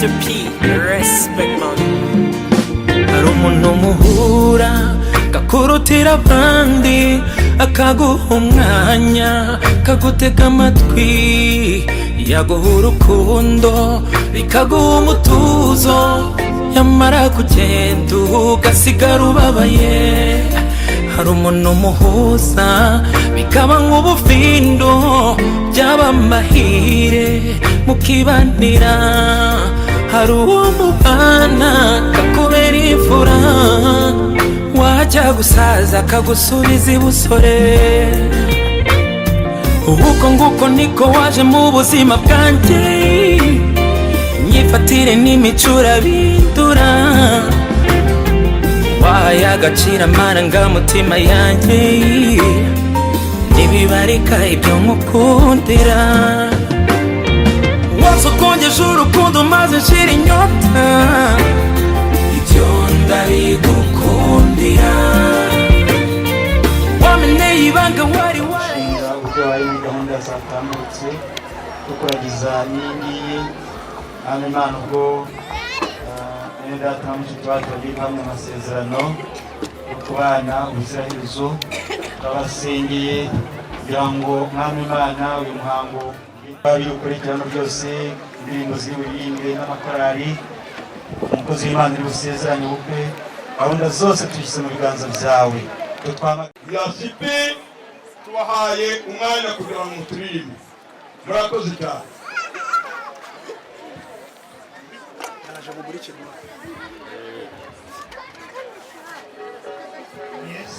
Mr. P, respect man. Hari umuntu muhura kakurutira abandi, akaguha umwanya, kagutega amatwi, yaguha urukundo bikaguha umutuzo, yamara kugenda ugasigara ubabaye. Hari umuntu muhuza bikaba nk'ubufindo, byaba amahire mukibanira. Hari uwo mubana kakubera imfura, wajya gusaza kagusubiza ibusore. Uko nguko niko waje mu buzima bwanjye, imyifatire n'imicura bindura, wahaye agaciro amarangamutima yanjye, ntibibarika ibyo nkukundira. Wasokongeje urukundo maze nshira inyota, ibyo ndabigukundira. Wameneye ibanga wari washinga uburyo wari muri gahunda zatambutse tukuragiza n'ingiyi hano Imana ubwo data mushiki wacu bagiye hamwe amasezerano yo kubana ubuziraherezo. Twabasengeye kugira ngo mwami Imana uyu muhango bikurikirana byose, indirimbo ziri buririmbwe n'amakorali, umukozi w'Imana uri busezeranye ubukwe, gahunda zose tuyishyize mu biganza byawe. yasipi tubahaye umwanya kugira ngo muturirimbe, murakoze cyane. Yes.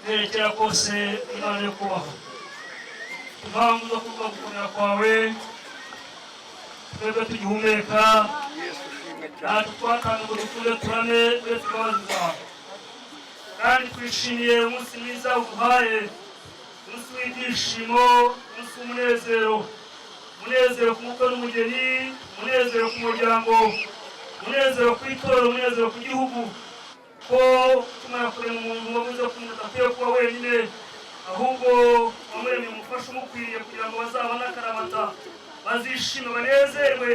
nerekera kose Imana yo kubaho impamvu zo kuvuga gukomera kwawe twebwe tugihumeka natwe twatanga ngo dukunde turane twese tubabazi zawe kandi twishimiye umunsi mwiza uduhaye umunsi w'ibyishimo umunsi w'umunezero umunezero ku mukwe n'umugeni umunezero ku muryango umunezero ku itorero umunezero ku gihugu ko tumara kurema umuntu wabuze kumenya adakwiye kuba wenyine ahubwo wamuremye umufasha umukwiriye kugira ngo bazabone akaramata bazishime banezerwe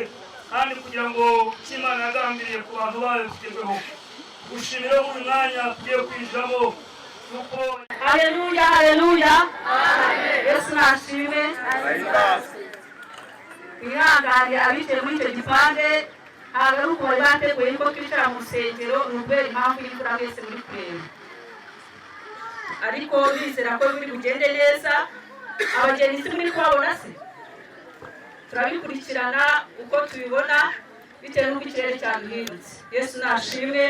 kandi kugira ngo Imana yagambiriye ku bantu bayo kugerweho gushimira mu mwanya tugiye kwinjiramo nuko haleluya haleluya amen Yesu nashimwe ihangane abite muri icyo gipande agaruko bari bateguye ko twicara mu rusengero n'ubwera impamvu y'imvura wese muri kureba ariko bizera ko biri bugende neza abageni si muri kwabona se turabikurikirana uko tubibona bitewe n'uko ikirere cyaduhindutse Yesu nashimwe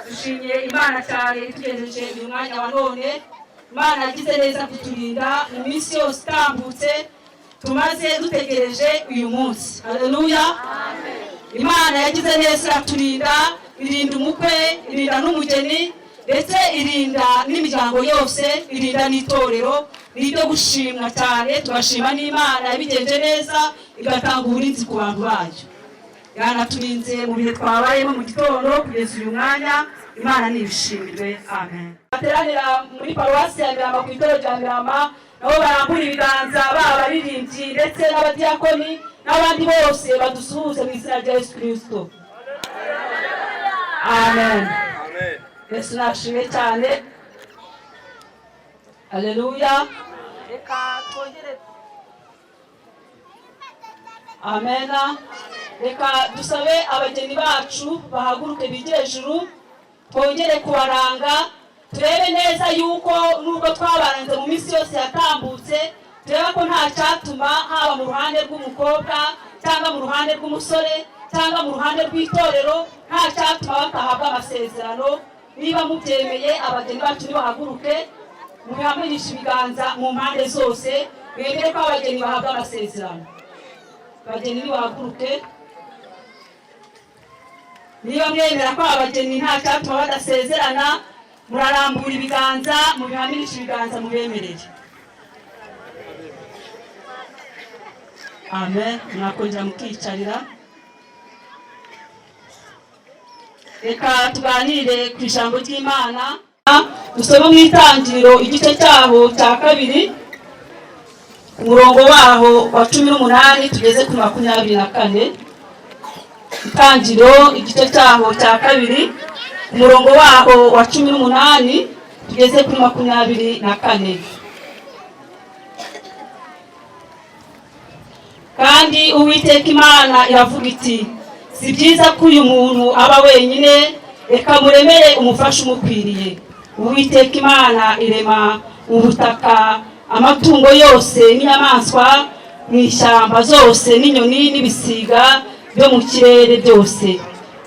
dushimiye Imana cyane itugejeje uyu mwanya wa none Imana yagize neza kuturinda mu minsi yose itambutse tumaze dutegereje uyu munsi haleluya amen Imana yagize neza turinda irinda umukwe irinda n'umugeni ndetse irinda n'imiryango yose irinda n'itorero n'ibyo gushimwa cyane tugashima n'Imana yabigenje neza igatanga uburinzi ku bantu bayo yanaturinze mu bihe twabayemo mu gitondo kugeza uyu mwanya Imana nibishimirwe amen bateranira muri paruwasi ya Mirama ku itorero rya Mirama nabo barambura ibiganza baba baririmbyi ndetse n'abadiyakoni n'abandi bose badusuhuze mu izina rya Yesu Kristo amen Yesu nashimwe cyane haleluya reka twongere amena reka dusabe abageni bacu bahaguruke bigire ejuru twongere kubaranga turebe neza yuko nubwo twabaranze mu minsi yose yatambutse turebe ko nta cyatuma haba mu ruhande rw'umukobwa cyangwa mu ruhande rw'umusore cyangwa mu ruhande rw'itorero nta cyatuma batahabwa amasezerano niba mubyemeye abageni bacu nibahaguruke mubihamirisha ibiganza mu mpande zose mwemere ko abageni bahabwa amasezerano abageni nibahaguruke niba mwemera ko abageni nta cyatuma badasezerana murarambura ibiganza mubihamirisha ibiganza mubemerere amen mwakongera mukicarira reka tuganire ku ijambo ry'Imana dusoma mu Itangiriro igice cyaho cya 2 umurongo waho wa 18 tugeze ku 24. Itangiriro igice cyaho cya kabiri umurongo waho wa 18 tugeze ku 24. Kandi Uwiteka Imana iravuga iti, si byiza ko uyu muntu aba wenyine, reka muremere umufasha umukwiriye. Uwiteka Imana irema ubutaka, amatungo yose n'inyamaswa mu ishyamba zose n'inyoni n'ibisiga byo mu kirere byose,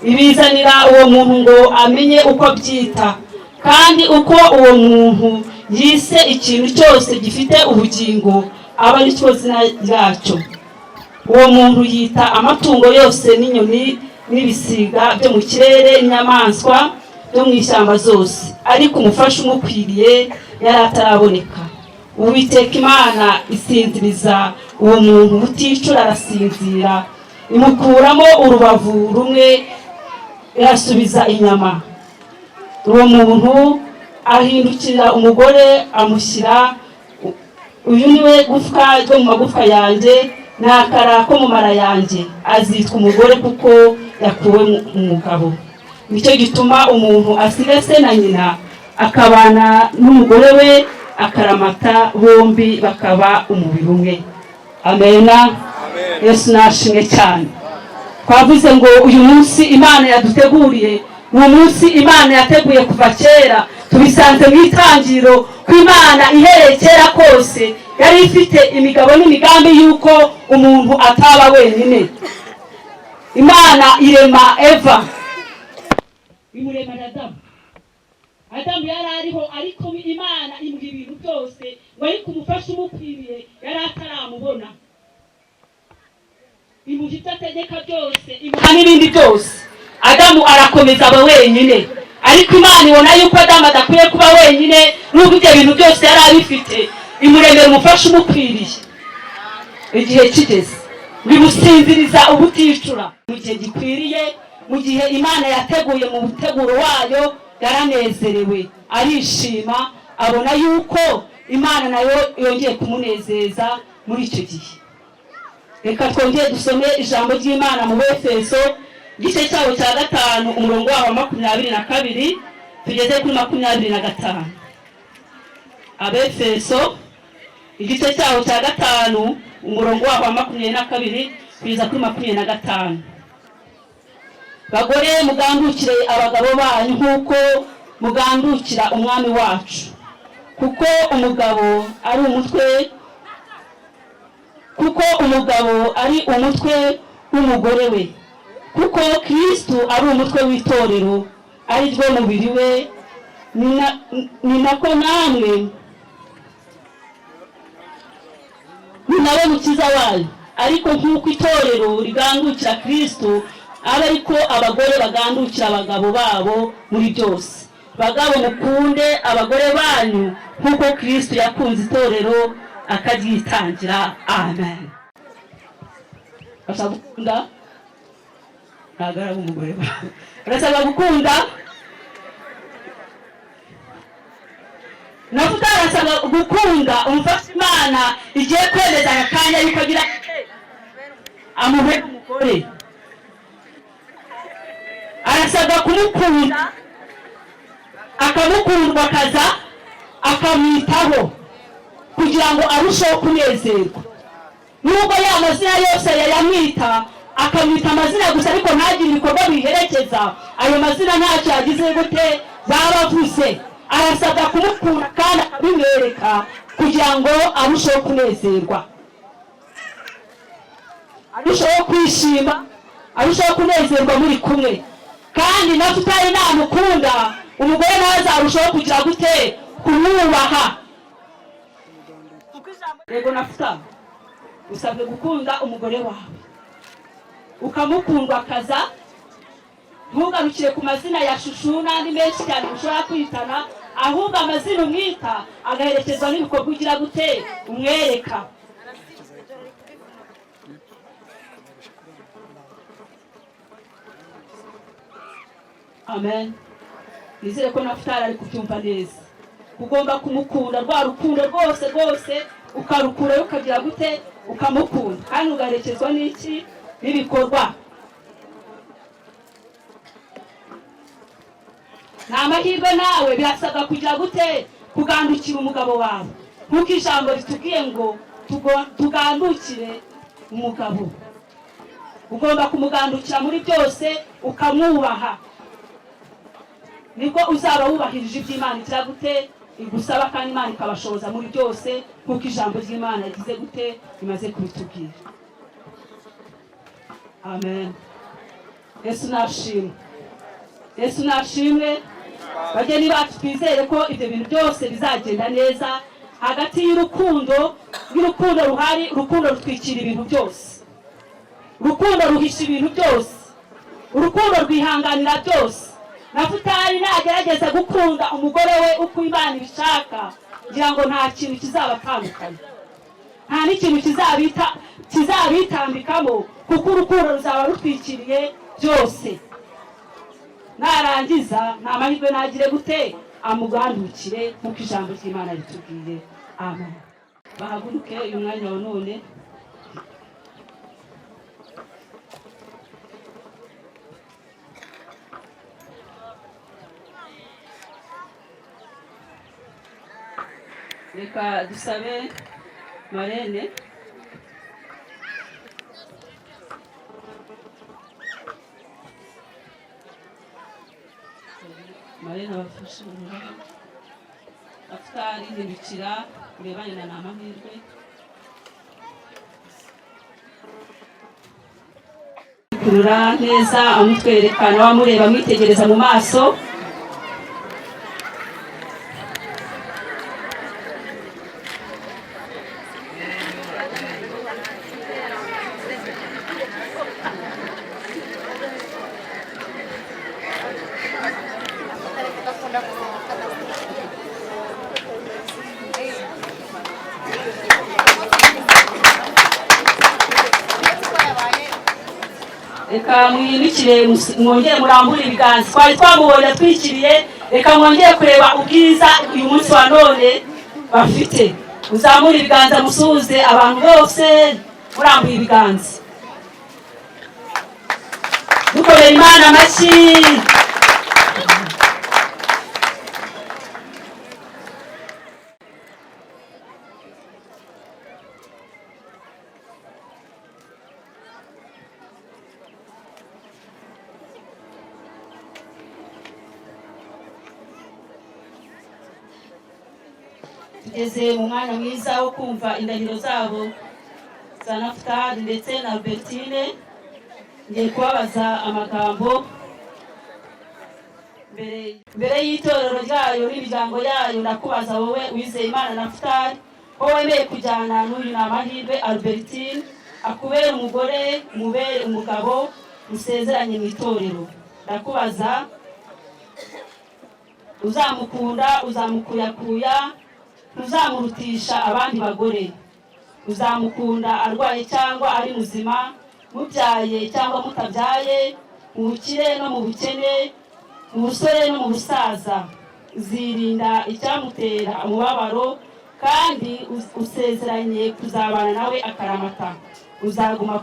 ibizanira uwo muntu ngo amenye uko abyita. Kandi uko uwo muntu yise ikintu cyose gifite ubugingo aba ari cyo zina ryacyo, uwo muntu yita amatungo yose n'inyoni n'ibisiga byo mu kirere n'inyamaswa byo mu ishyamba zose. Ariko umufasha umukwiriye yari ataraboneka. Uwiteka Imana isinziriza uwo muntu buticura, arasinzira, imukuramo urubavu rumwe, irasubiza inyama. Uwo muntu ahindukira umugore amushyira, uyu niwe gufwa ryo mu magufwa yanjye n'akara ko mu mara yanjye, azitwa umugore kuko yakuwe mu mugabo. Nicyo gituma umuntu asiga se na nyina akabana n'umugore we, akaramata, bombi bakaba umubiri umwe. Amena. Yesu nashimwe cyane. Twavuze ngo uyu munsi Imana yaduteguriye, ni umunsi Imana yateguye kuva kera. Tubisanze mu Itangiriro ko Imana ihereye kera kose yari ifite imigabo n'imigambi yuko umuntu ataba wenyine. Imana irema Eva, imurema Adamu. Adamu yari ariho, ariko Imana imuha ibintu byose, wari kumufasha umukwiriye yari ataramubona. Imuha ibyo ategeka byose, imuha n'ibindi byose. Adamu arakomeza aba wenyine, ariko Imana ibona yuko Adamu adakwiye kuba wenyine, n'ubwo ibyo bintu byose yari abifite, imuremera umufasha umukwiriye. Igihe kigeze bimusinziriza ubuticura mu gihe gikwiriye, mu gihe Imana yateguye mu buteguro wayo. Yaranezerewe, arishima, abona yuko Imana nayo yongeye kumunezeza muri icyo gihe. Reka twongere dusome ijambo ry'Imana mu Efeso igice cyaho cya 5 umurongo wa 22 tugeze kuri 25. Abefeso igice cyaho cya 5 umurongo wa 22 kugeza kuri 25. Bagore mugandukire abagabo banyu nkuko mugandukira umwami wacu, kuko umugabo ari umutwe w'umugore we, kuko Kristo ari umutwe w'itorero, ari ryo mubiri we, ni nako namwe ni nawe mukiza wayo. Ariko nkuko itorero rigandukira Kristo, ariko abagore bagandukira abagabo babo muri byose. Bagabo mukunde abagore banyu nkuko Kristo yakunze itorero akagyitangira. Amen. Basaba gukunda nagara umugore wawe, basaba gukunda. Navuga arasaba gukunda umufasha Imana igiye kwemeza akanya yuko agira amuhe umugore. Arasaba kumukunda, akamukundwa akaza akamwitaho kugira ngo arusheho kunezerwa. Nubwo ya mazina yose yayamwita, akamwita amazina gusa ariko ntagire ibikorwa biherekeza, ayo mazina ntacyo yagize gute babavuze. Arasabwa kumukunda kandi akabimwereka kugira ngo arusheho kunezerwa, arusheho kwishima, arusheho kunezerwa muri kumwe. Kandi natutari namukunda, umugore naza arushaho kugira gute kumwubaha. Yego nafuta usabwe gukunda umugore wawe, ukamukundwa akaza. Ntugarukire ku mazina ya shushu n'andi menshi cyane ushobora kwitana, ahubwo amazina umwita agaherekezwa n'ibikorwa ugira gute umwereka. Amen. Nizere ko Nafutali ari kubyumva neza. Ugomba kumukunda rwa rukundo rwose ukarukura ukagira gute ukamukunda kandi ugaherekezwa n'iki n'ibikorwa. N'amahirwe nawe birasabwa kugira gute kugandukira umugabo wawe nk'uko ijambo ritubwiye ngo tugandukire umugabo. Ugomba kumugandukira muri byose ukamwubaha, nibwo uzaba wubahirije iby'Imana igira gute igusaba kandi Imana ikabashoboza muri byose nk'uko ijambo ry'Imana rigize gute rimaze kubitubwira. Amen. Yesu nashimwe. Yesu nashimwe. Bageni bacu twizere ko ibyo bintu byose bizagenda neza hagati y'urukundo ruhari. Urukundo rutwikira ibintu byose, urukundo ruhisha ibintu byose, urukundo rwihanganira byose. Nafutali nagerageza gukunda umugore we uko Imana ibishaka, ngira ngo nta kintu kizabatandukanya, nta n'ikintu kizabitambikamo, kuko urukundo ruzaba rutwikiriye byose. Narangiza nta mahirwe nagire gute amugandukire nk'uko ijambo ry'Imana ritubwiye. Amen. Bahaguruke uyu mwanya wa none. Reka dusabe Marene. Marene abafashe ururabo. Afutali hindukira urebane na N'amahirwe. Kurura neza amutwerekana wamureba amwitegereza mu maso. Reka mwindukire mwongere murambure ibiganza. Twari twamubonye atwikiriye, reka mwongere kureba ubwiza uyu munsi wa none bafite. Muzamure ibiganza musuhuze abantu bose murambuye ibiganza. Dukorere Imana amashyi. Tugeze mu mwanya mwiza wo kumva indahiro zabo za Nafutali ndetse na Albertine. Ngiye kubabaza amagambo mbere y'itorero ryayo n'imiryango yayo. Ndakubaza wowe wizeye Imana Nafutali, ko wemeye kujyana n'uyu N'amahirwe Albertine akubere umugore, umubere umugabo, musezeranye mu itorero. Ndakubaza, uzamukunda, uzamukuyakuya, uzamurutisha abandi bagore, uzamukunda arwaye cyangwa ari muzima, mubyaye cyangwa mutabyaye, mu bukire no mu bukene, mu busore no mu busaza. Uzirinda icyamutera umubabaro kandi usezeranye kuzabana nawe akaramata. Uzaguma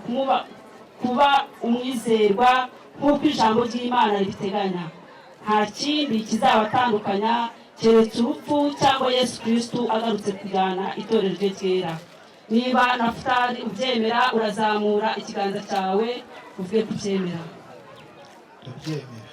kuba umwizerwa nk'uko ijambo ry'Imana ribiteganya. Nta kindi kizabatandukanya keretse urupfu cyangwa Yesu Kristo agarutse kujyana itorero rye ryera. Niba Nafutali ubyemera, urazamura ikiganza cyawe uvuge kubyemera. Ndabyemera.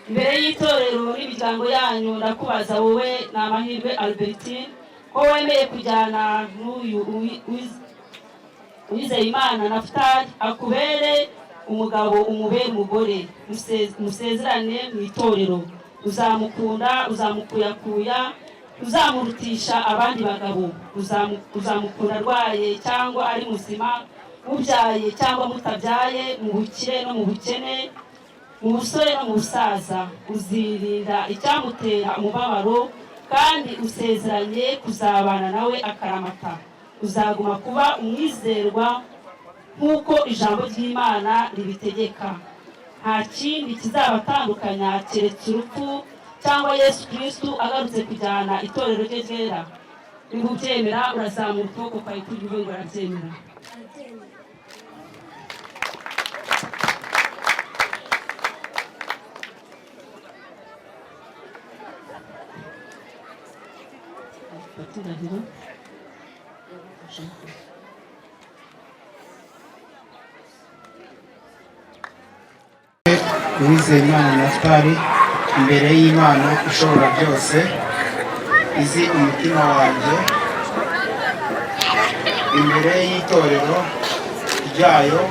Imbere y'itorero n'imiryango yanyu ndakubaza wowe N'amahirwe Albertine, ko wemeye kujyana n'uyu wizeye Imana Nafutali akubere umugabo, umubere umugore, musezerane mu itorero. Uzamukunda, uzamukuyakuya, uzamurutisha abandi bagabo, uzamukunda arwaye cyangwa ari muzima, mubyaye cyangwa mutabyaye, mu bukire no mu bukene, mu busore no mu busaza. Uzirinda icyamutera umubabaro kandi usezeranye kuzabana nawe akaramata. Uzaguma kuba umwizerwa nk'uko ijambo ry'Imana ribitegeka. nta kindi kizabatandukanya keretse urupfu cyangwa Yesu Kristo agarutse kujyana itorero rye ryera. Niba ubyemera urazamura ukuboko kwawe kugira ngo urabyemera. Uwizeyimana Naftali, imbere y'Imana ishobora byose, izi umutima wanjye, imbere y'itorero ryayo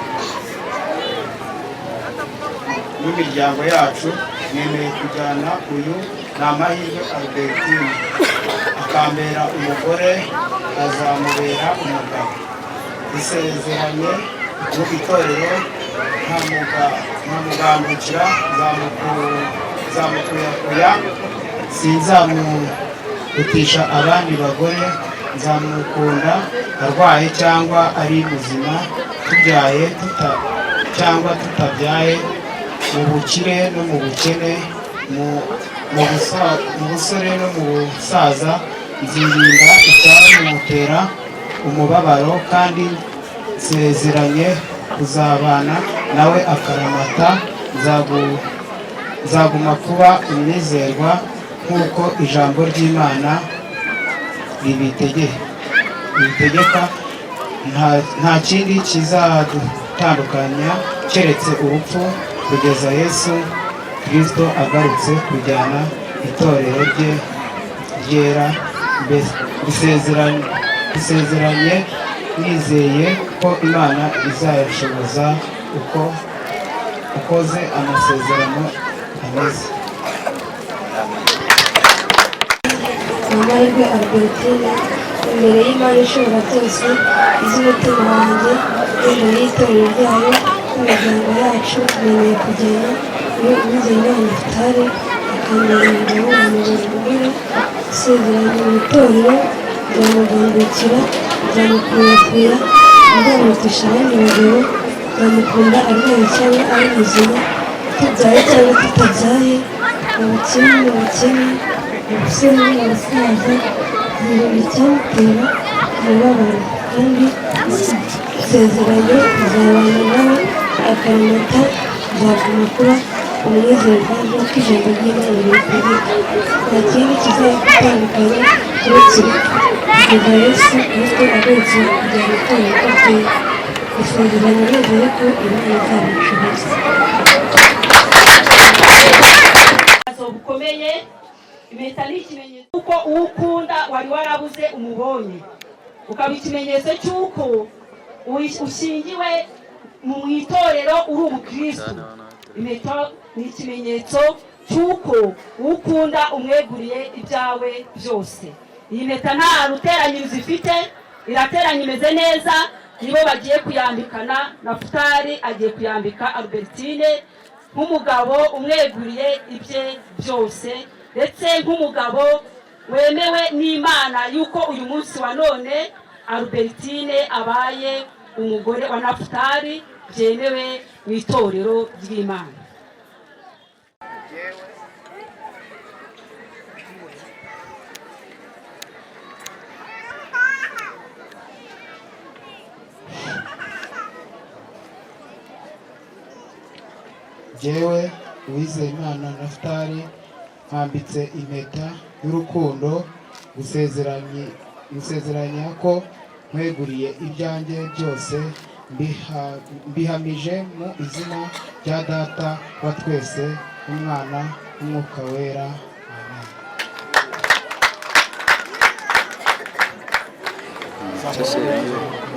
n'imiryango yacu, nemeye kujyana uyu Namahirwe Albertine akambera umugore, azamubera umugabo. Isezeranye mu itorero ntamugambukira, nzamukuyakuya, sinzamurutisha abandi bagore, nzamukunda arwaye cyangwa ari muzima, tubyaye cyangwa tutabyaye, mu bukire no mu bukene, mu busore no mu busaza, nzirinda icyamutera umubabaro, kandi nsezeranye kuzabana nawe akaramata. Nzaguma kuba umwizerwa nk'uko ijambo ry'Imana ribitegeka. Nta kindi kizadutandukanya keretse urupfu, kugeza Yesu Kristo agarutse kujyana itorero rye ryera. Bisezeranye nizeye ko Imana izayashoboza uko ukoze amasezerano ameze. Namahirwe Albertine, imbere y'Imana ishobora byose, iz'umutima wanjye, imbere y'itorero ryayo n'imiryango yacu, nemeye kugenda Uwizeyimana Naftali akambera umugabo, amubera umugore. Isezeranye mu itorero, nzamugambukira, nzamukuyakuya, nzamurutisha abandi bagabo, nzamukunda arwaye cyangwa ari muzima, tubyaye cyangwa tutabyaye, mu bukene mu bukene, mu busore no mu busaza, nzirinda icyamutera umubabaro, kandi isezeranye kuzabana nawe akaramata. Nzaguma kuba umwizerwa nk'uko ijambo ry'Imana ribitegeka. Nta kindi kizadutandukanya keretse urupfu, kugeza Yesu Kristo agarutse kujyana itorero rye ryera. Isezeranye nizeye ko Imana izabishoboza. Bukomeye, impeta ni ikimenyetso kuko uwo ukunda wari warabuze umubonye, ukaba ikimenyetso cy'uko ushingiwe mu itorero uri umukristo. Impeta ni ikimenyetso cy'uko ukunda umweguriye ibyawe byose. Iyi mpeta nta ruteranyirizo ifite, irateranye imeze neza. Nibo bagiye kuyambikana, Naftali agiye kuyambika Albertine nk'umugabo umweguriye ibye byose, ndetse nk'umugabo wemewe n'Imana yuko uyu munsi wa none Albertine abaye umugore wa Naftali, byemewe mu itorero ry'Imana. Jewe Uwizeyimana Naftali, mpambitse impeta y'urukundo, gusezeranya ko nkweguriye ibyanjye byose, mbihamije mu izina rya Data wa twese, Umwana n'Umwuka Wera. Amen.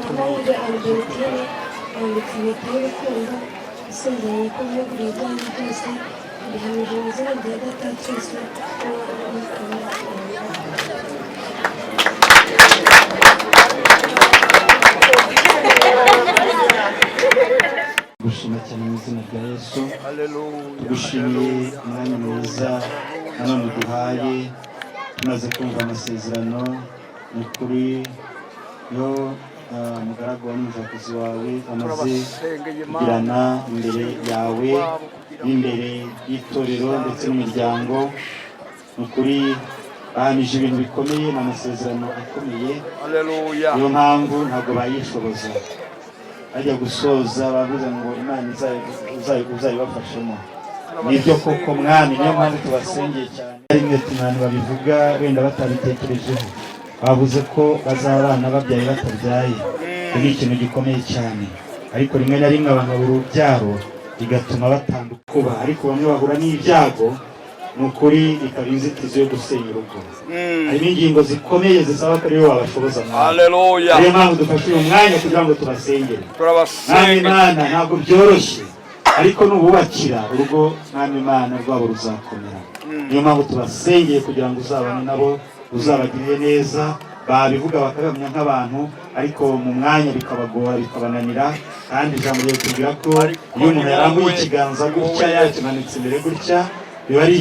Namahirwe Albertine, mpambitse impeta y'urukundo, isezeranye ko nkweguriye ibyanjye byose, mbihamije mu izina rya Data wa twese, Umwana n'Umwuka Wera. Gushima cyane mu izina rya Yesu. Tugushimiye umwanya mwiza nanone duhaye, tumaze kumva amasezerano. Ni kuri yo umugaragu wa n'umujakuzi wawe amaze kugirana imbere yawe b'imbere y'itorero ndetse n'imiryango. Ni ukuri bahamije ibintu bikomeye n'amasezerano akomeye. Niyo mpamvu ntabwo bayishoboza, bajya gusoza bavuze ngo Imana uzayibafashemo. Nibyo koko mwami, niyo mpamvu tubasengeye cyane. Rimwe abantu babivuga wenda batabitekerejeho, bavuze ko bazabana babyaye batabyaye. Ni ikintu gikomeye cyane, ariko rimwe na rimwe abantu babura urubyaro bigatuma batandukana, ariko bamwe bahura n'ibyago ni ukuri bikaba inzitizi yo gusenya urugo. Harimo ingingo zikomeye zisaba ko ariyo wabashoboza mwami. Niyo mpamvu dufashe uyu mwanya kugira ngo tubasengere. Mwami Imana, ntabwo byoroshye, ariko nububakira urugo mwami Imana rwabo ruzakomera. Niyo mpamvu tubasengeye kugira ngo uzabane nabo, uzabagirire neza. Babivuga bakabamya nk'abantu, ariko mu mwanya bikabagora bikabananira. Kandi ijambo ritubwira ko iyo umuntu yarambuye ikiganza gutya yakimanitse imbere gutya, biba ari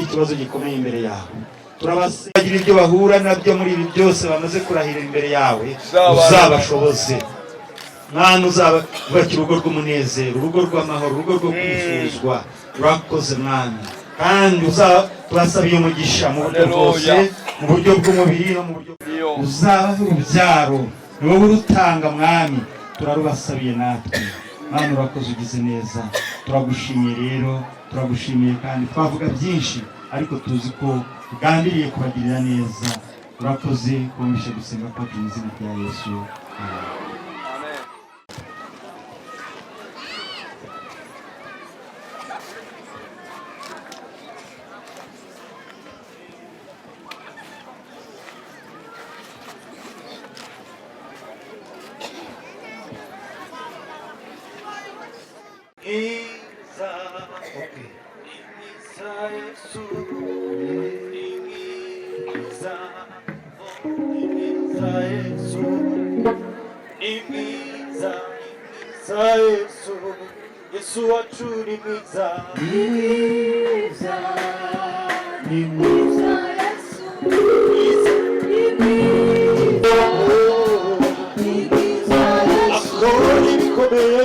ikibazo gikomeye imbere yawe. Turabagira ibyo bahura nabyo muri ibi byose bamaze kurahira imbere yawe, uzabashoboze mwana, uzabubakira urugo rw'umunezero, urugo rw'amahoro, urugo rwo kwifuzwa. Urakoze mwami, kandi tubasabiye umugisha mu buryo bwose, mu buryo bw'umubiri no mu buryo uzabaho urubyaro. Ni wowe urutanga mwami, turarubasabiye natwe. Mwami urakoze, ugize neza, turagushimiye rero, turagushimiye. Kandi twavuga byinshi, ariko tuzi ko ugambiriye kubagirira neza. Urakoze kumvisha gusenga kwacu mu izina rya Yesu. Amen. Yesu wacu ni mwiza, akora ibikomeye.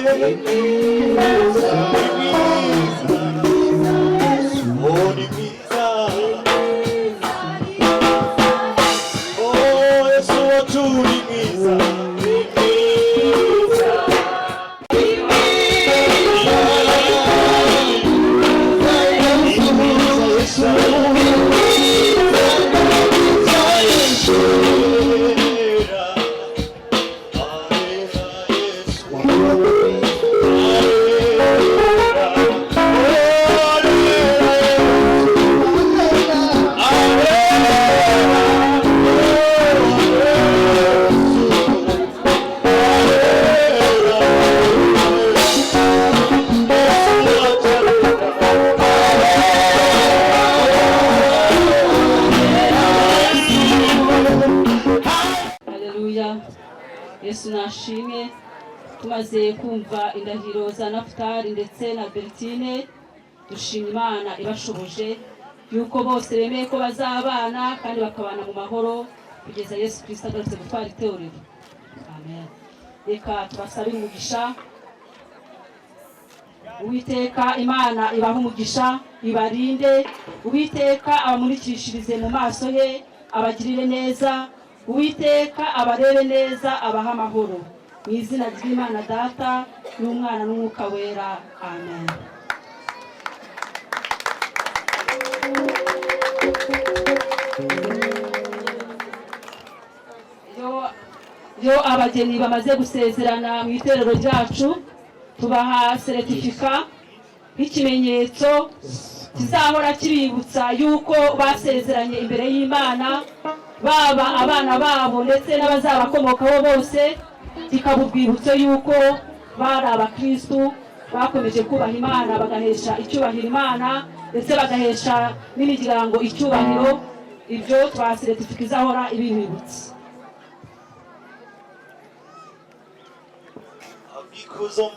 Yesu nashimwe. Tumaze kumva indahiro za Nafutali ndetse na Bertine, dushima Imana ibashoboje yuko bose bemeye ko bazabana kandi bakabana mu mahoro kugeza Yesu Kristo agarutse gutwara itorero. Amen. Reka tubasabe umugisha. Uwiteka Imana ibahe umugisha, ibarinde. Uwiteka abamurikishirize mu maso ye, abagirire neza. Uwiteka abarebe neza, abaha amahoro. Mu izina ry'Imana Data n'Umwana n'Umwuka Wera. Amen. Yo abageni bamaze gusezerana mu iterero ryacu, tubaha certificat nk'ikimenyetso kizahora kibibutsa yuko basezeranye imbere y'Imana, baba abana babo ndetse n'abazabakomokaho bose, kikabubwibutso yuko bari abakristu bakomeje kubaha Imana, bagahesha icyubahiro Imana ndetse bagahesha n'imiryango icyubahiro. Ibyo twa certificat izahora ibibibutsa. Oh, because of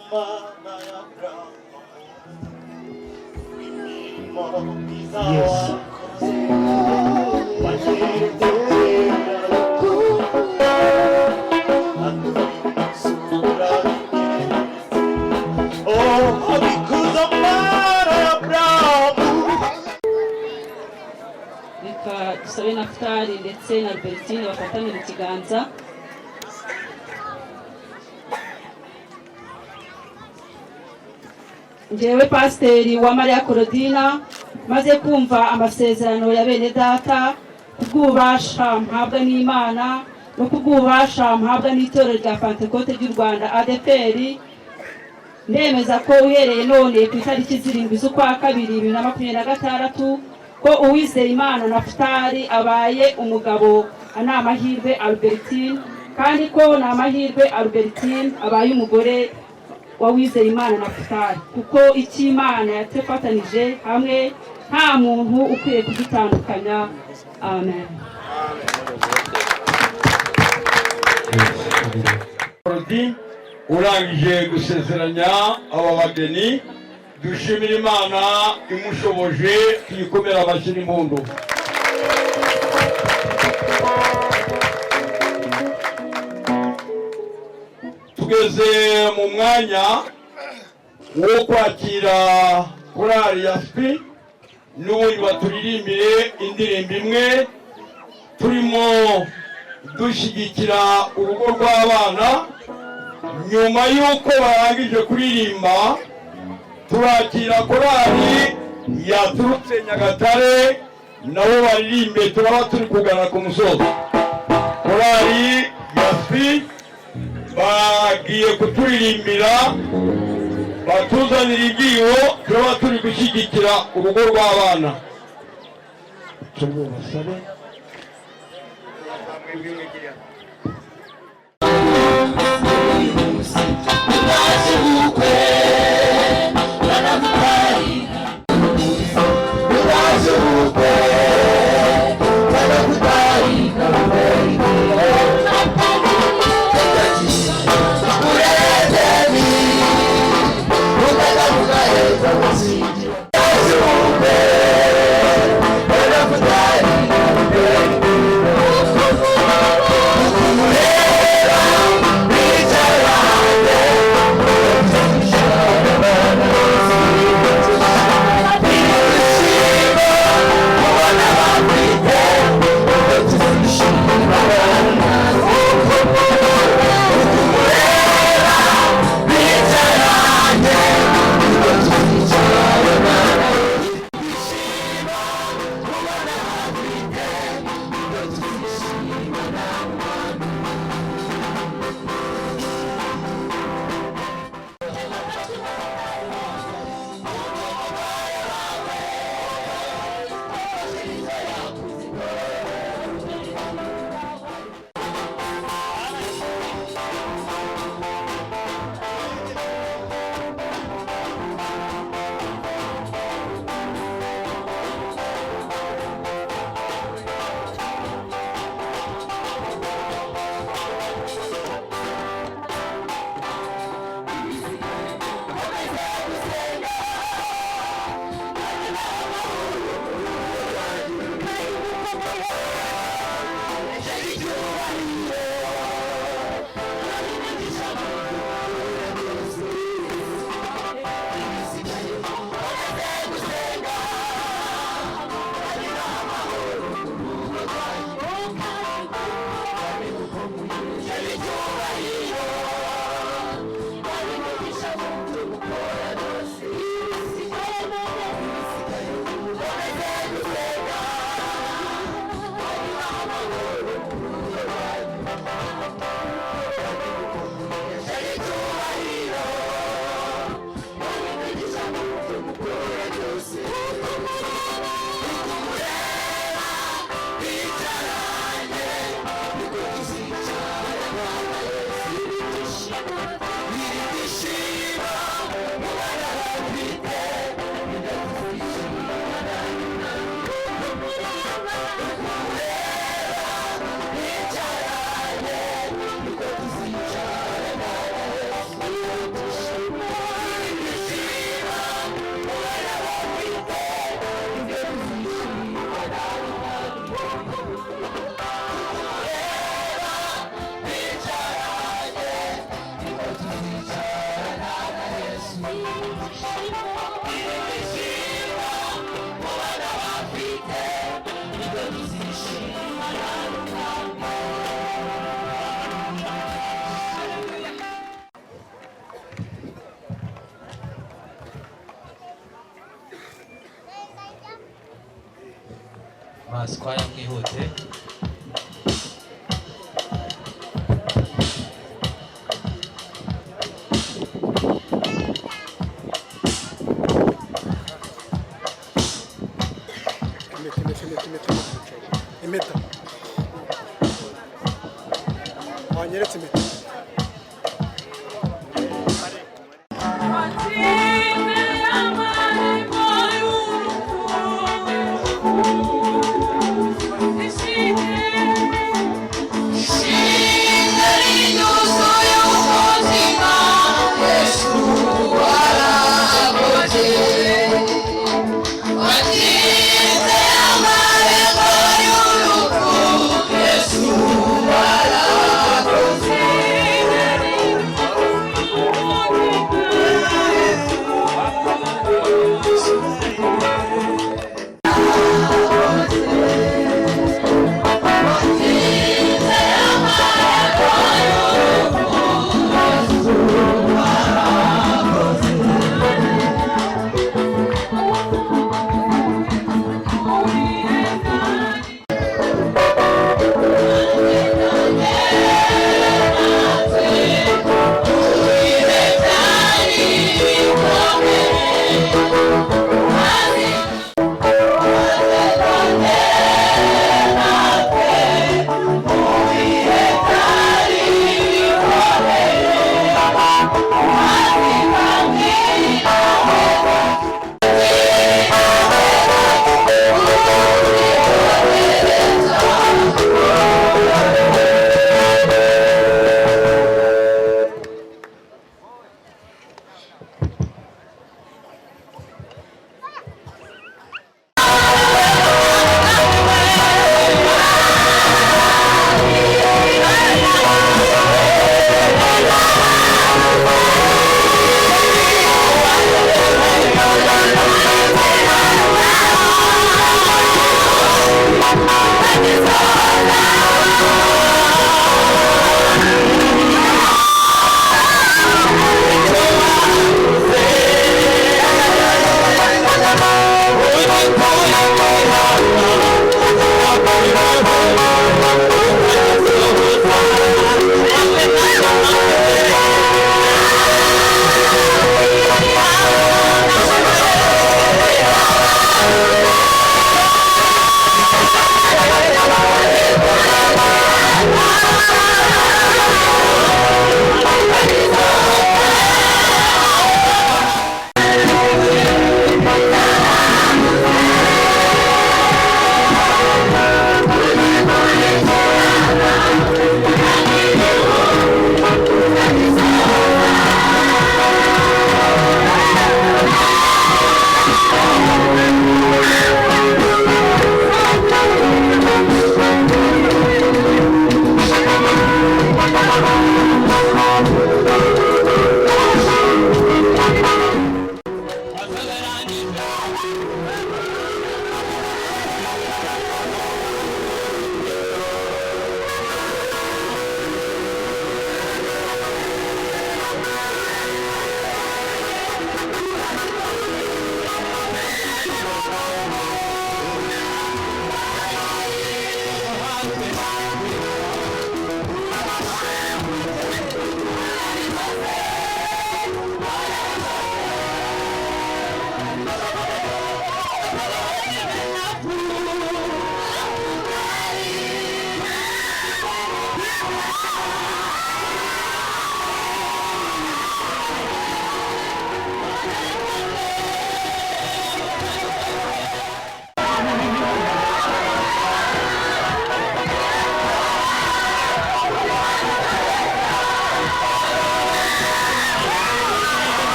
my dusabe Naftali ndetse na Albertine bafatanye mu kiganza. Njyewe Pasiteri wa Maria Claudina maze kumva amasezerano ya bene data kubw'ububasha mpabwa n'Imana no kubw'ububasha mpabwa n'itorero rya Pentecote ry'u Rwanda ADPR, ndemeza ko uhereye none ku itariki 7 z'ukwa 2 2026 ko Uwizeyimana Naftali abaye umugabo anamahirwe Albertine, kandi ko namahirwe Albertine abaye umugore wa Uwizeyimana Naftali, kuko icyo Imana yatefatanije hamwe nta muntu ukwiye kugitandukanya. Amen. urangije gusezeranya aba bageni, dushimira Imana imushoboje, tuyikomera amashyi n'impundu. Tugeze mu mwanya wo kwakira korali ya SPI, n'ubundi baturirimbire indirimbo imwe, turimo dushyigikira urugo rw'abana. Nyuma y'uko barangije kuririmba, turakira korali yaturutse Nyagatare, nabo baririmbe, turaba turi kugana ku musozi. Korali ya SPI bagiye kuturirimbira, batuzanira igiyo, turaba turi gushyigikira urugo rw'abana. Basabe Masquaya mwihute. Impeta wanyeretse impeta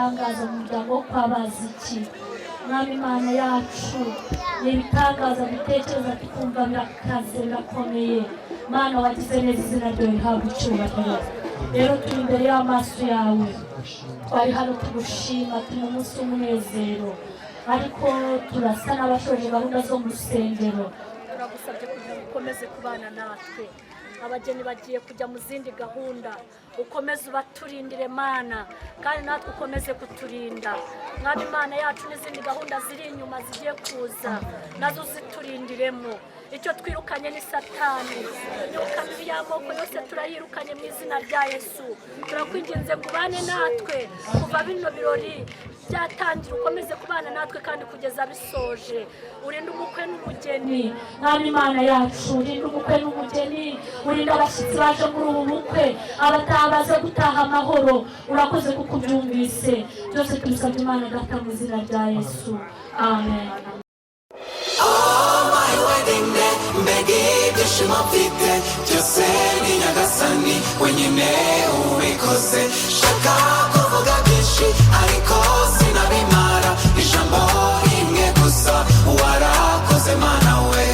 ibitangaza mu muryango wo kwa Baziki. Mwami Imana yacu ni ibitangaza dutekereza tukumva birakaze birakomeye. Mana wagize neza, izina ryawe rihabwa icyubahiro. Rero turi imbere y'amaso yawe, twari hano tugushima, turi mu munsi w'umunezero, ariko turasa n'abashoje gahunda zo mu rusengero. Turagusabye kugira ngo ukomeze kubana natwe. Abageni bagiye kujya mu zindi gahunda, ukomeze ubaturindire Mana, kandi natwe ukomeze kuturinda. Mwami Imana yacu n'izindi gahunda ziri inyuma zigiye kuza, nazo ziturindiremo. Icyo twirukanye ni Satani, imyuka mibi y'amoko yose turayirukanye mu izina rya Yesu. Turakwinginze ngo ubane natwe kuva bino birori byatangira, ukomeze kubana natwe kandi kugeza bisoje. Urinde umukwe n'umugeni, Mwami Imana yacu, urinde umukwe n'umugeni, urinde abashyitsi baje muri ubu bukwe, abataha baze gutaha amahoro. Urakoze kuko ubyumvise. Byose tubisabye Imana Data mu izina rya Yesu, amen. Mbega ibyishimo mfite byose ni Nyagasani wenyine ubikoze. Shaka kuvuga byinshi ariko sinabimara, ijambo rimwe gusa warakoze Mana we.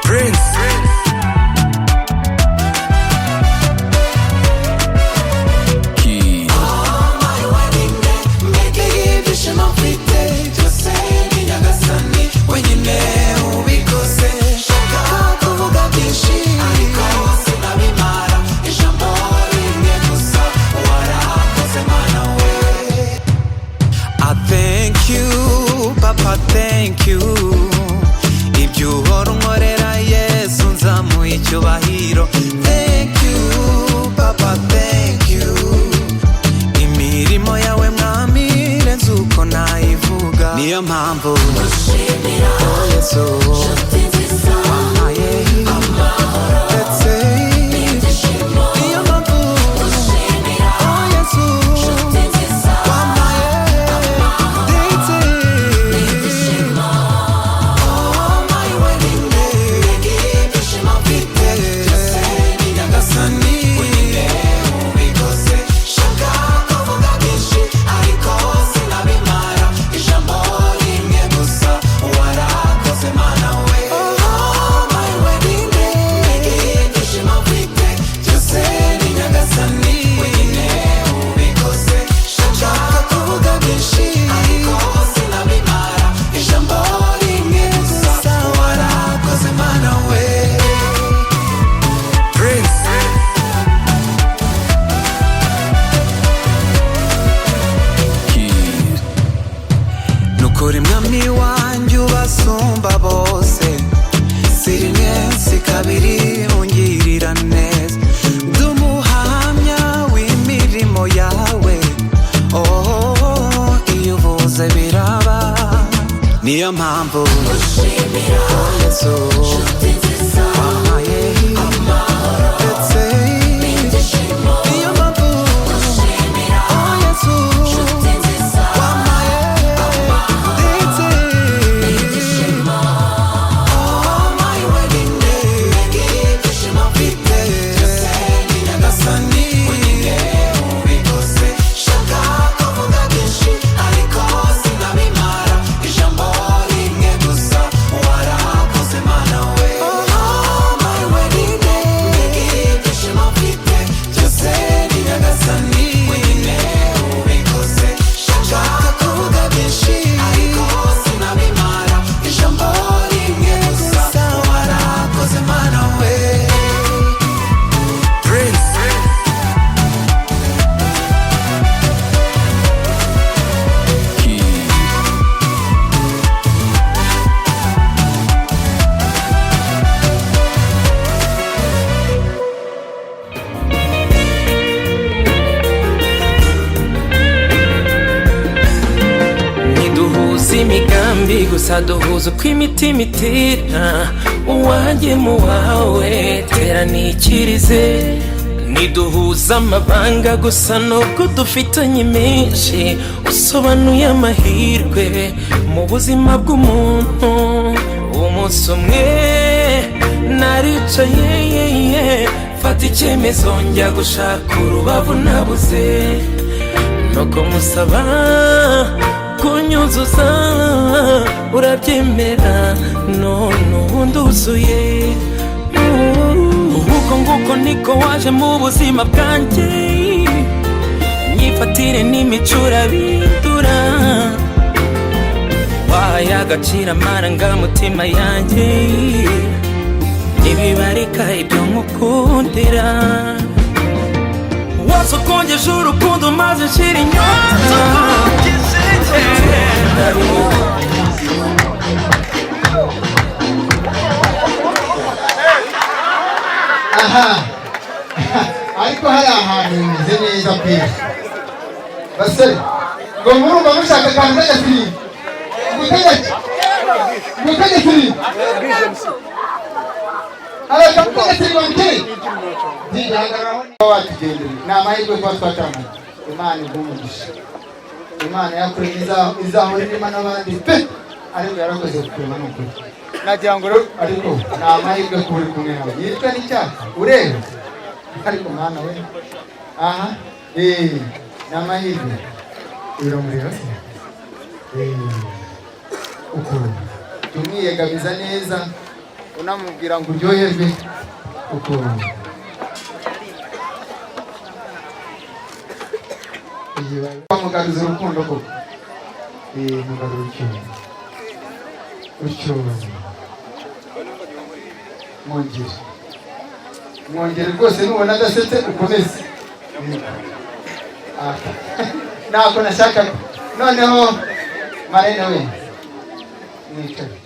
Prince my wedding day. Mbega ibyishimo mfite byose ni Nyagasani wenyine ubikoze. Shaka kuvuga byinshi ariko sinabimara, ijambo rimwe gusa warakoze Mana we. I thank you Papa, thank you. Ibyo uhora unkorera Yesu nzamuha icyubahiro. Thank you Papa, thank you. Imirimo yawe Mwami irenze uko nayivuga, niyo mpamvu ngushimira Yesu. Nshuti nziza wampaye amahoro ndetse n'ibyishimo, niyo mpamvu ngushimira Yesu. Nshuti nziza wampaye amahoro ndetse n'ibyishimo. My wedding day, mbega ibyishimo mfite byose ni Nyagasani wenyine ubikoze. Shaka kuvuga byinshi ariko sinabimara, ijambo rimwe gusa warakoze Mana we. My wedding day, mbega ibyishimo mfite byose ni Nyagasani wenyine ubikoze. Shaka kuvuga byinshi ariko sinabimara, ijambo rimwe gusa warakoze Mana we. Prince nukuri Mwami wanjye ubasumba bose, si rimwe si kabiri ungirira neza. Ndi umuhamya w'imirimo yawe, oh iyo uvuze biraba, niyo mpamvu ngushimira Yesu. Nshuti nziza wampaye amahoro ndetse n'ibyishimo, niyo mpamvu ngushimira Yesu. Nshuti nziza wampaye amahoro ndetse n'ibyishimo. My wedding day, mbega ibyishimo mfite byose ni Nyagasani wenyine ubikoze. Shaka kuvuga byinshi ariko sinabimara, ijambo rimwe gusa warakoze Mana we. My wedding day, mbega ibyishimo mfite byose ni Nyagasani wenyine ubikoze. Shaka kuvuga byinshi ariko sinabimara, ijambo rimwe gusa warakoze Mana we. Prince ntiduhuza imigambi gusa duhuza uko imitima itera, uwanjye mu wawe tera nikirize. ntiduhuza amabanga gusa nubwo dufitanye menshi, usobanuye amahirwe mu buzima bw'umuntu. umunsi umwe naricaye fata icyemezo njya gushaka urubavu nabuze, nuko musaba kunyuzuza urabyemera none ubu nduzuye. Uko nguko niko waje mu buzima bwanjye, myifatire n'imico urabindura, wahaye agaciro amarangamutima yanjye, ntibibarika ibyo nkukundira. Wasokongeje urukundo maze nshira inyota. Aha ariko hari ahantu bimeze neza pe basore ngo murumva mushaka akantu k'agasiri gutegekiri arashaka k'agasiri bamukere ntihagararaho niba watugendera ni amahirwe kuba twatambuye. Imana igumugisha, Imana yakuremye izahora irema n'abandi pe, ariko yarakoze kukurema n'ukuri nagira ngo rero ariko ni amahirwe kuba uri kumwe nawe yitwa n'icyaha ureba ariko mwana we aha ni amahirwe uramureba se ukuntu tumwiyegamiza neza unamubwira ngo uryoherwe ukuntu mugaruza urukundo koko mugaruza utyo mwongere rwose nubona adasetse ukomeze ntako nashakaga. Noneho marene we mwicare.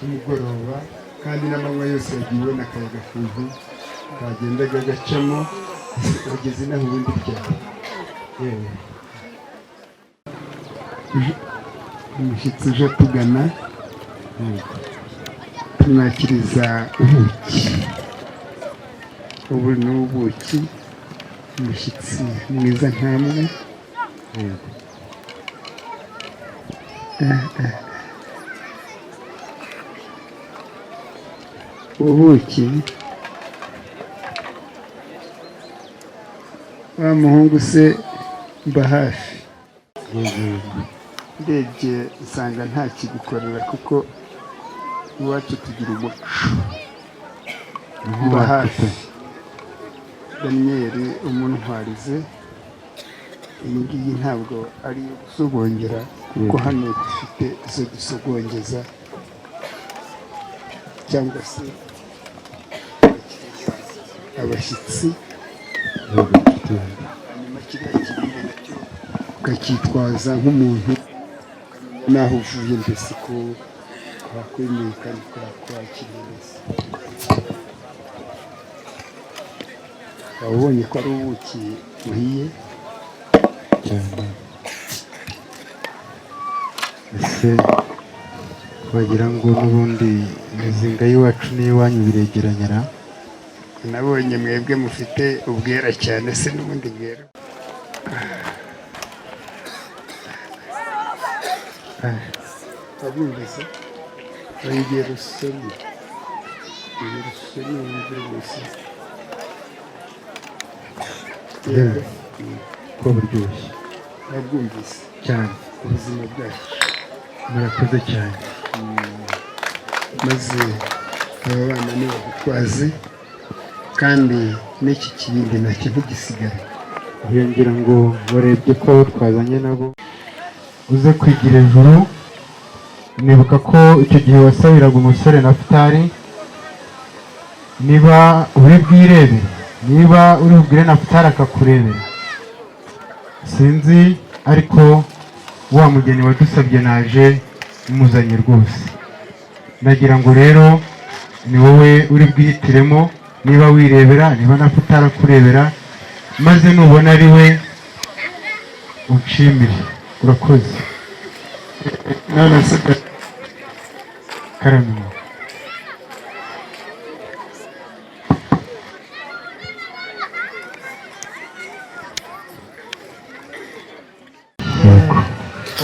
Umugoroba kandi n'amanywa yose yagiwe n'akayaga kuva kagendaga gacamo ugeze naho ubundi byawe yewe umushyitsi uje tugana tumwakiriza ubuki. Ubu ni ubuki, umushyitsi mwiza nkamwe. Ubuki wa muhungu se mba hafi, ndebye usanga nta kigukorera kuko iwacu tugira umuco. Mba hafi Daniel umuntwarize, iyi ngiyi ntabwo ari iyo gusogongera kuko hano dufite izo dusogongeza cyangwa se abashyitsi, hanyuma kiriya kirinde nacyo ukacyitwaza nk'umuntu naho uvuye mbese ko wakwemeye kandi kwakira neza. Waba ubonye ko ari ubuki buhiye cyane. Ese bagira ngo n'ubundi imizinga y'iwacu n'iwanyu biregeranyara. Nabonye mwebwe mufite ubwera cyane se n'ubundi bwera. Abumvise bayigera usoni wumvire gusa ko buryoshye. nabwumvise cyane ubuzima bwacu. murakoze cyane. Maze aba bana ni bagutwaze kandi n'iki kibindi nacyo ntigisigare. Ngira ngo barebye ko twazanye nabo uze kwigira ejuru. Nibuka ko icyo gihe wasabiraga umusore Nafutali, niba uri bwirebere, niba uri bubwire Nafutali akakurebera sinzi, ariko wa mugeni wadusabye naje muzanye rwose. Nagira ngo rero ni wowe uri bwihitiremo, niba wirebera, niba Nafutali akurebera, maze nubona ari we unshimire. Urakoze. None se Karame.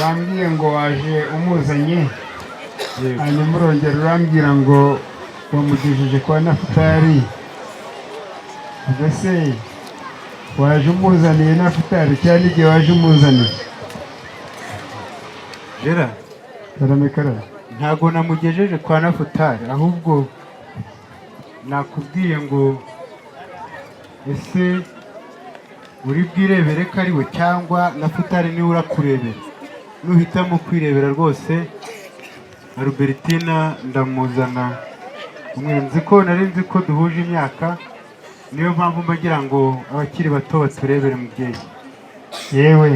wambwiye ngo waje umuzanye, hanyuma urongera urambwira ngo wamugejeje kwa Nafutali. Ubwo se waje umuzaniye Nafutali cyane igihe waje umuzaniye? Jera, Karame karame. ntago namugejeje kwa Nafutali, ahubwo nakubwiye ngo ese uri bwirebere ko ari we cyangwa Nafutali niwe urakurebera. Nuhitamo kwirebera rwose Albertina ndamuzana. Nzi ko nari nzi ko duhuje imyaka, niyo mpamvu mbagira ngo abakiri bato baturebere mubyeyi. Yewe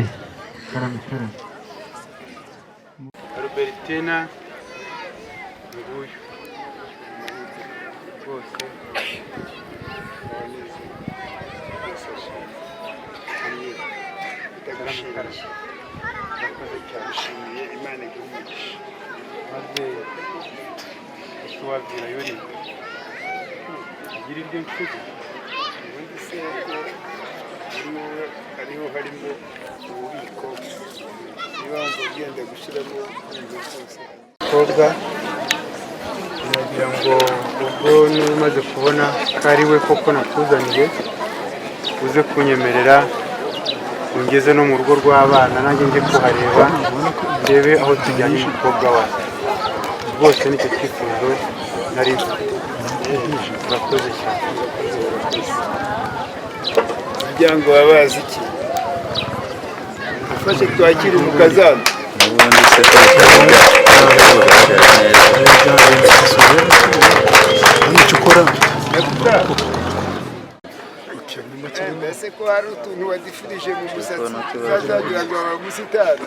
Karame karame. Albertina nguyu rwose ndagushimiye. Imana igumugisha. maze wabwira yori agira iryo nshuti. Ubundi se hariho harimo ububiko, niba wumva ugenda gushyiramo ibintu byose. Mukobwa nagira ngo ubwo niba umaze kubona ko ari we koko nakuzaniye, uze kunyemerera ungeze no mu rugo rw'abana, nanjye njye kuhareba ndebe aho tujyanye umukobwa wacu. Rwose nicyo cyifuzo nari mfite. Urakoze cyane. Umuryango wabazi iki? Ufashe twakire umukazana. ubundi se mbese ko hari utuntu wadifurije mu musatsi uzazagira ngo bagusitare.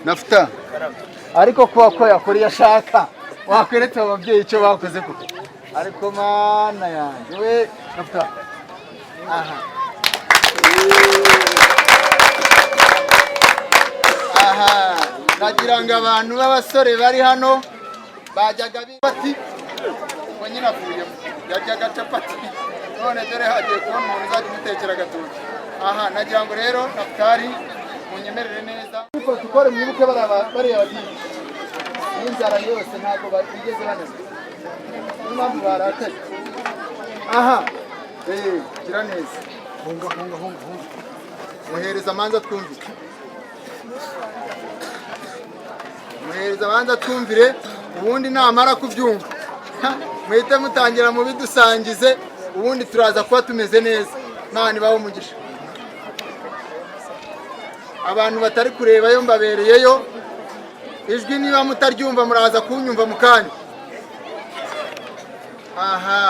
Nafuta, ariko kuba ko yakora iyo ashaka wakweretse ababyeyi icyo bakoze kuko. Ariko mana yanjye we Nafuta. Aha. Aha, nagira ngo abantu b'abasore bari hano bajyaga bati ngo nyina avuyemo yajyaga capati, none dore hagiye kubona umuntu uzajya umutekera agatoki. Aha, nagira ngo rero Nafutali munyemerere neza kuko tukore mwibuke bariya bagiye n'inzara yose ntabwo bigeze banezwa, niyo mpamvu barakaye. Aha, gira neza, hunga muhereza amanza twumvire, muhereza amanza twumvire, ubundi namara kubyumva muhite mutangira mu bidusangize, ubundi turaza kuba tumeze neza. Imana ibahe umugisha. Abantu batari kurebayo mbabereyeyo, ijwi niba mutaryumva muraza kunyumva mu kanya. Aha,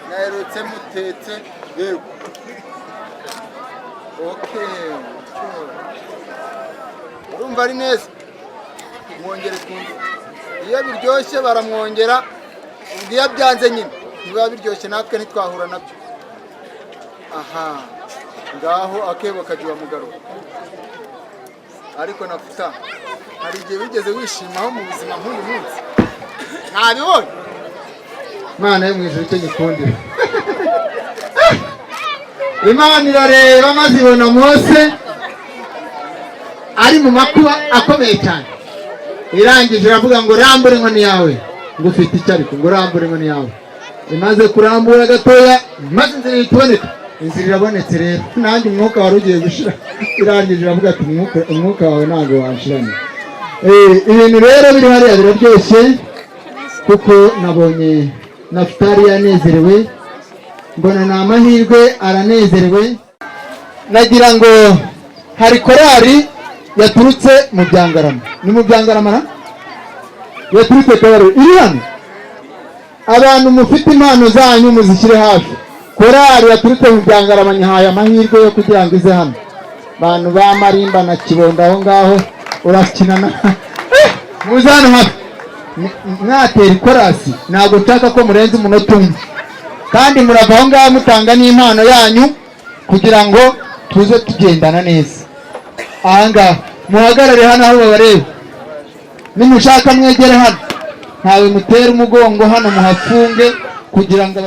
naherutse mutetse yego. Okay, urumva ari neza. mwongere twumve. Iyo biryoshye baramwongera, ubwo iyo byanze nyine biba biryoshye natwe ntitwahura nabyo. Aha, ngaho akebo kajiwa mugaruka. Ariko nafuta hari igihe wigeze wishimaho mu buzima nk'uyu munsi? Ntabibonye. Imana yo mu ijuru icyo gikundira. Imana irareba maze ibona Mose ari mu makuba akomeye cyane. Irangije iravuga ngo rambure inkoni yawe, ngo ufite icyo ariko ngo rambure inkoni yawe. Imaze kurambura gatoya maze inzira ituboneka. Inzira irabonetse rero, nanjye umwuka wari ugiye gushira. Irangije iravuga ati umwuka wawe ntabwo wanshiranye. Ibintu rero biri hariya biraryoshye kuko nabonye Nafutali yanezerewe, mbona ni amahirwe aranezerewe. Nagira ngo hari korari yaturutse mu Byangarama. Ni mu Byangarama na? Yaturutse korari iri hano. Abantu mufite impano zanyu muzishyire hafi. Korari yaturutse mu Byangarama nyahaye amahirwe yo kugira ngo ize hano. Bantu ba Marimba na Kibondo aho ngaho urakinana. Muzana hafi. Mwatera ikorasi ntabwo nshaka ko murenza umunota umwe, kandi murava aho ngaho mutanga n'impano yanyu kugira ngo tuze tugendana neza. Aha ngaha muhagarare hano aho babareba, nimushaka mwegere hano, ntawe mutera umugongo hano muhafunge kugira ngo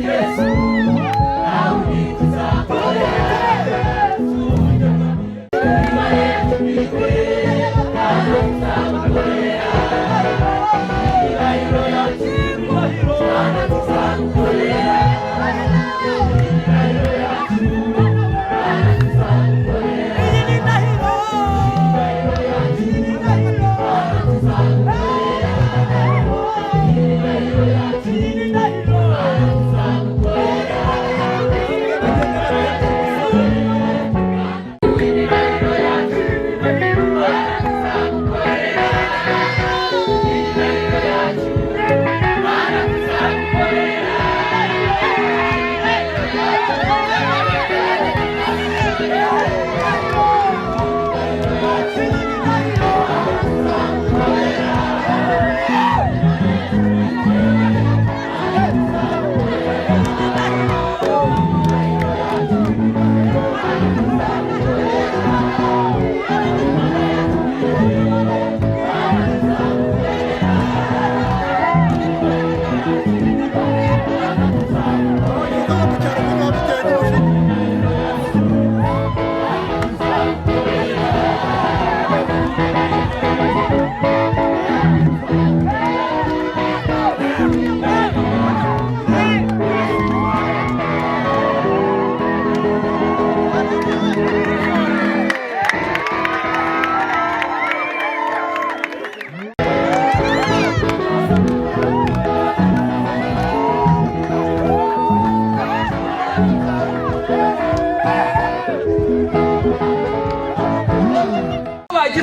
Yes.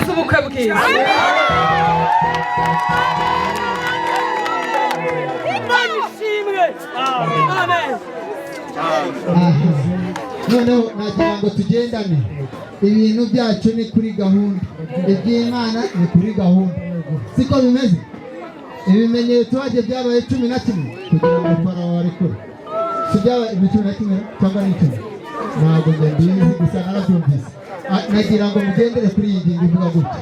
twifuriza ubukwe bwiza. Imana ishimwe. Amen. noneho nagira ngo tugendane, ibintu byacu ni kuri gahunda, iby'Imana ni kuri gahunda, siko bimeze. Ibimenyetso waje byabaye 11 kugira ngo Farawo arekure, si byabaye 11 cyangwa 10? Ntabwo mbizi, gusa narabyumvise. Nagira ngo mugendere kuri iyi ngingo ivuga gutya: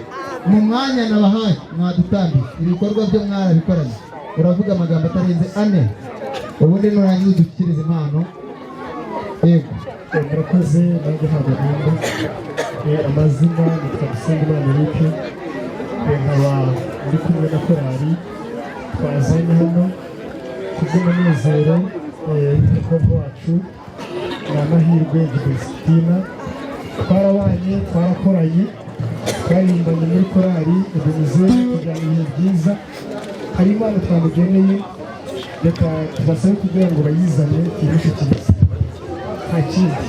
mu mwanya nabahaye mwadutambira, ibikorwa byo mwarabikoranye, uravuga amagambo atarenze 4, ubundi nurangiza udushyikiriza impano. Yego, murakoze. nanjye ntabwo nkunda amazina, nitwa Dusengimana Eric, nkaba ndi kumwe na korali twazanye hano kubw'umunezero w'umukobwa wacu ni Amahirwe Gibesetina. Twarabanye, twarakoranye, twaririmbanye muri korali Ebenezer kugira ngo ibihe byiza. Hari impano twamugeneye, reka tubasabe kugira ngo bayizane tuyishyikirize, nta kindi.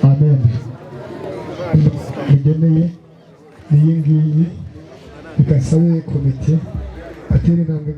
amen. Mugeneye iyi ngiyi, bigasabe komite atera intambwe